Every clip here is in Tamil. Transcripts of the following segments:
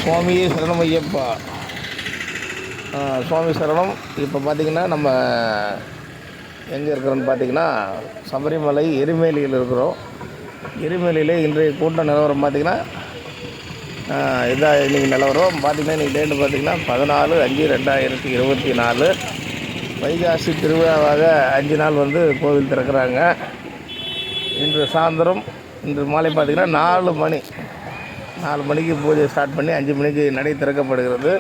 சுவாமியே சரணம் ஐயப்பா. சுவாமி சரணம். இப்போ பார்த்திங்கன்னா நம்ம எங்கே இருக்கிறோன்னு பார்த்திங்கன்னா சபரிமலை எரிமேலியில் இருக்கிறோம். எரிமேலியில் இன்றைய கூட்ட நிலவரம் பார்த்திங்கன்னா இதான் இன்றைக்கி நிலவரம் பார்த்திங்கன்னா இன்றைக்கி டேட்டு பார்த்திங்கன்னா 14/5/2024 வைகாசி திருவிழாவாக 5 நாள் வந்து கோவில் திறக்கிறாங்க. இன்று சாயந்தரம் இன்று மாலை பார்த்திங்கன்னா 4 மணிக்கு பூஜை ஸ்டார்ட் பண்ணி 5 மணிக்கு நடை திறக்கப்படுகிறது.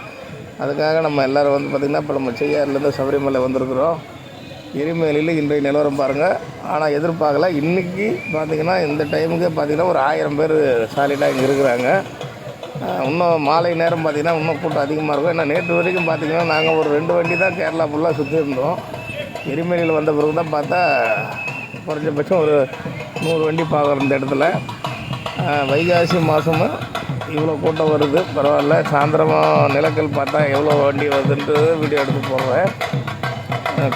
அதுக்காக நம்ம எல்லோரும் வந்து பார்த்திங்கன்னா இப்போ நம்ம செய்யாறுலேருந்து சபரிமலை வந்திருக்கிறோம். எரிமேலியில் இன்றைய நிலவரம் பாருங்கள். ஆனால் எதிர்பார்க்கல, இன்றைக்கி பார்த்திங்கன்னா இந்த டைமுக்கு பார்த்திங்கன்னா ஒரு 1000 பேர் சாலிடாக இங்கே இருக்கிறாங்க. இன்னும் மாலை நேரம் பார்த்திங்கன்னா இன்னும் கூட்டம் அதிகமாக இருக்கும். ஏன்னா நேற்று வரைக்கும் பார்த்திங்கன்னா நாங்கள் ஒரு 2 வண்டி தான் கேரளா ஃபுல்லாக சுற்றி இருந்தோம். எரிமேலியில் வந்த பிறகு தான் பார்த்தா குறைஞ்சபட்சம் ஒரு 100 வண்டி பார்க்குறோம் இந்த இடத்துல. வைகாசி மாதமும் இவ்வளோ கூட்டம் வருது, பரவாயில்ல. சாயந்தரமாக நிலக்கல் பார்த்தா எவ்வளோ வண்டி வருதுன்ட்டு வீடியோ எடுத்து போடுறேன்.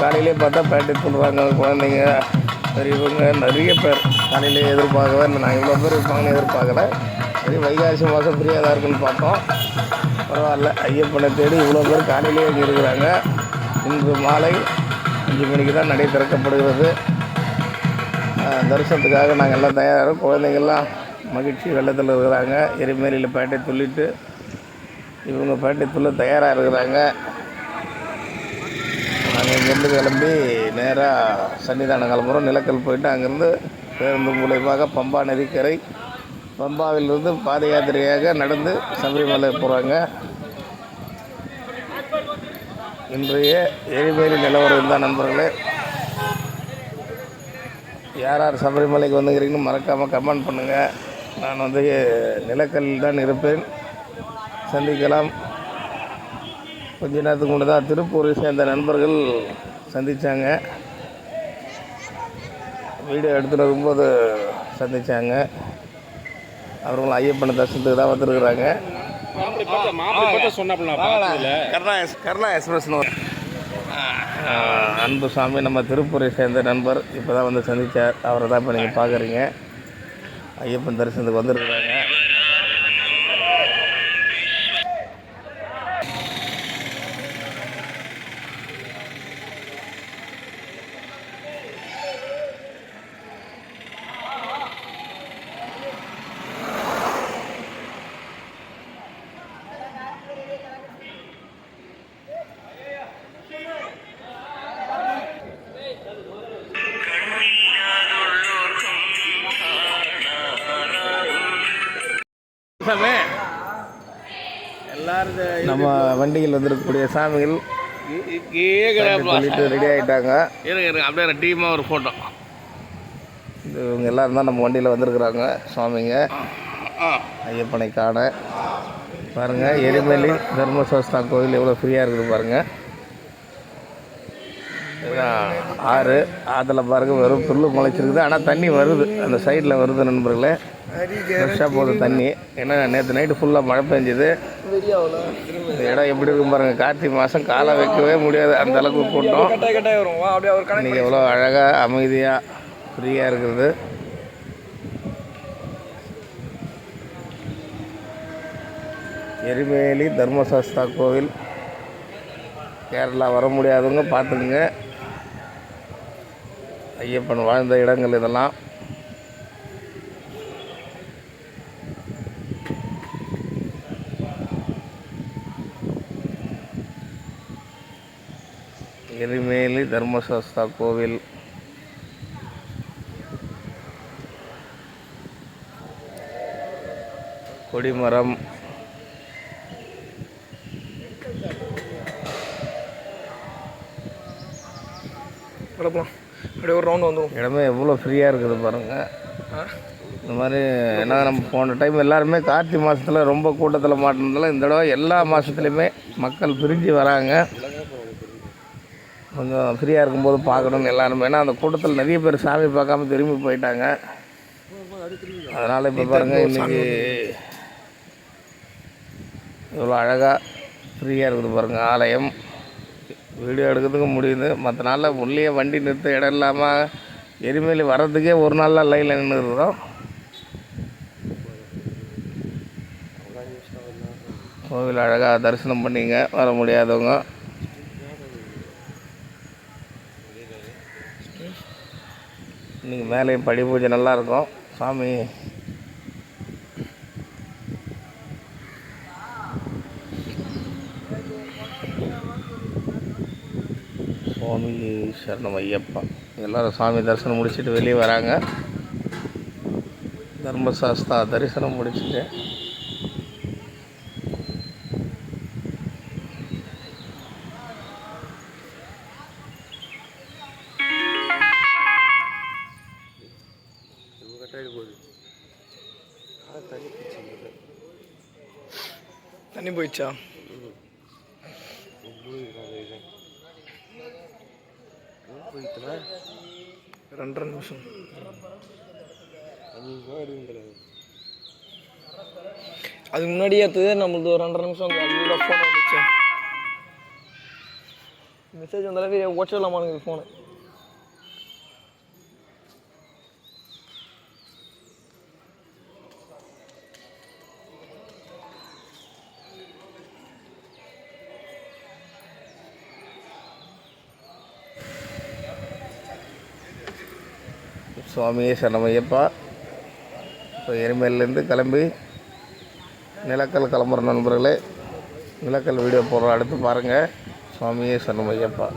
காலையிலே பார்த்தா பேட்டை சொல்கிறாங்க, குழந்தைங்க பெரியவங்க நிறைய பேர். காலையிலே எதிர்பார்க்கவே இல்லை, நான் இவ்வளோ பேர் இருப்பாங்கன்னு எதிர்பார்க்கல. சரி, வைகாசி மாதம் ஃப்ரீயாக தான் இருக்குன்னு பார்த்தோம். பரவாயில்ல, ஐயப்பனை தேடி இவ்வளோ பேர் காலையிலே இங்கே இருக்கிறாங்க. இன்று மாலை 5 மணிக்கு தான் நடை திறக்கப்படுகிறது. தரிசனத்துக்காக நாங்கள் எல்லாம் தயாராக, குழந்தைங்கள்லாம் மகிழ்ச்சி வெள்ளத்தில் இருக்கிறாங்க. எரிமேலியில் பேட்டை துள்ளிட்டு இவங்க பேட்டை துள்ள தயாராக இருக்கிறாங்க. நாங்கள் இங்கேருந்து கிளம்பி நேராக சன்னிதானம் கிளம்புறோம். நிலக்கல் போயிட்டு அங்கேருந்து பேருந்து மூலயமாக பம்பா நதிக்கரை, பம்பாவிலிருந்து பாத யாத்திரையாக நடந்து சபரிமலை போகிறாங்க. இன்றைய எரிமேலி நிலவரம் இருந்தால் நண்பர்களே, யார் சபரிமலைக்கு வந்துக்கிறீங்கன்னு மறக்காமல் கமெண்ட் பண்ணுங்கள். நான் வந்து நிலக்கல்லில் தான் இருப்பேன். சந்திக்கலாம். கொஞ்ச நேரத்துக்கு முன்னே தான் திருப்பூரை சேர்ந்த நண்பர்கள் சந்தித்தாங்க. வீடியோ எடுத்துகிட்டு வரும்போது சந்தித்தாங்க. அவர்களும் ஐயப்பனை தரிசனத்துக்கு தான் வந்துருக்குறாங்க. கருணா எக்ஸ்பிரஸ்னு அன்பு சாமி நம்ம திருப்பூரை சேர்ந்த நண்பர் இப்போ தான் வந்து சந்தித்தார். அவரை தான் இப்போ நீங்கள் பார்க்குறீங்க. ஐயப்பன் தரிசனத்துக்கு வந்துருக்குறாங்க. நம்ம வண்டியில் வந்திருக்கக்கூடிய சாமிகள் சொல்லிட்டு ரெடி ஆகிட்டாங்க. அப்படியே டீமாக ஒரு ஃபோட்டோ. இவங்க எல்லோரும் தான் நம்ம வண்டியில் வந்திருக்கிறாங்க. சுவாமிங்க ஐயப்பனை காண. பாருங்கள், எரிமேலி தர்மசாஸ்தா கோவில் எவ்வளோ ஃப்ரீயாக இருக்குது பாருங்கள். ஆற்றுல பாருங்கள் வெறும் புல்லு முளைச்சிருக்குது. ஆனால் தண்ணி வருது, அந்த சைடில் வருது நண்பர்களே. ஃப்ரெஷ்ஷாக போகுது தண்ணி. ஏன்னா நேற்று நைட்டு ஃபுல்லாக மழை பெஞ்சுது. இந்த இடம் எப்படி இருக்கும் பாருங்கள். கார்த்திகை மாதம் காலை வைக்கவே முடியாது, அந்த அளவுக்கு கூட்டம். இன்றைக்கி எவ்வளோ அழகாக அமைதியாக ஃப்ரீயாக இருக்கிறது. எரிமேலி தர்மசாஸ்தா கோவில். கேரளா வர முடியாதவங்க பார்த்துக்குங்க. ஐயப்பன் வாழ்ந்த இடங்கள் இதெல்லாம். எரிமேலி தர்மசாஸ்தா கோவில். கொடிமரம். அப்படியே ஒரு ரவுண்டு வந்துடும். இடமே எவ்வளோ ஃப்ரீயாக இருக்குது பாருங்கள். இந்த மாதிரி ஏன்னா நம்ம போன டைம் எல்லாருமே கார்த்திகை மாதத்தில் ரொம்ப கூட்டத்தில் மாட்டினதால இந்த தடவை எல்லா மாதத்துலேயுமே மக்கள் பிரிஞ்சு வராங்க. கொஞ்சம் ஃப்ரீயாக இருக்கும்போது பார்க்கணுன்னு எல்லாருமே. ஏன்னா அந்த கூட்டத்தில் நிறைய பேர் சாமி பார்க்காம திரும்பி போயிட்டாங்க. அதனால் இப்போ பாருங்கள், இன்றைக்கி இவ்வளோ அழகாக ஃப்ரீயாக இருக்குது பாருங்கள் ஆலயம். வீடியோ எடுக்கிறதுக்கு முடியுது. மற்ற நாளில் உள்ளே வண்டி நிறுத்த இடம் இல்லாமல் எரிமேலி வர்றதுக்கே ஒரு நாளில் லைனில் நின்றுக்கிறோம். கோவில் அழகாக தரிசனம் பண்ணிங்க. வர முடியாதவங்க இன்றைக்கி மேலேயும் படி பூஜை நல்லாயிருக்கும். சாமி சுவாமி சரணம் ஐயப்பா. எல்லோரும் சாமி தரிசனம் முடிச்சுட்டு வெளியே வராங்க. தர்மசாஸ்தா தரிசனம் முடிச்சுட்டு தண்ணி போயிடுச்சா? 2.5 நிமிஷம். அதுக்கு முன்னாடி ஏற்றது நம்மளுது ஒரு 2.5 நிமிஷம் அதில் ஃபோன் வந்துச்சு. மெசேஜ் வந்தாலே உடச்சிடலாமானுங்க ஃபோனு. சுவாமியே சரணமையப்பா. இப்போ எரிமேலேருந்து கிளம்பி நிலக்கல் கிளம்புற நண்பர்களே, நிலக்கல் வீடியோ போடுற அடுத்து பாருங்கள். சுவாமியே சரணமையப்பா.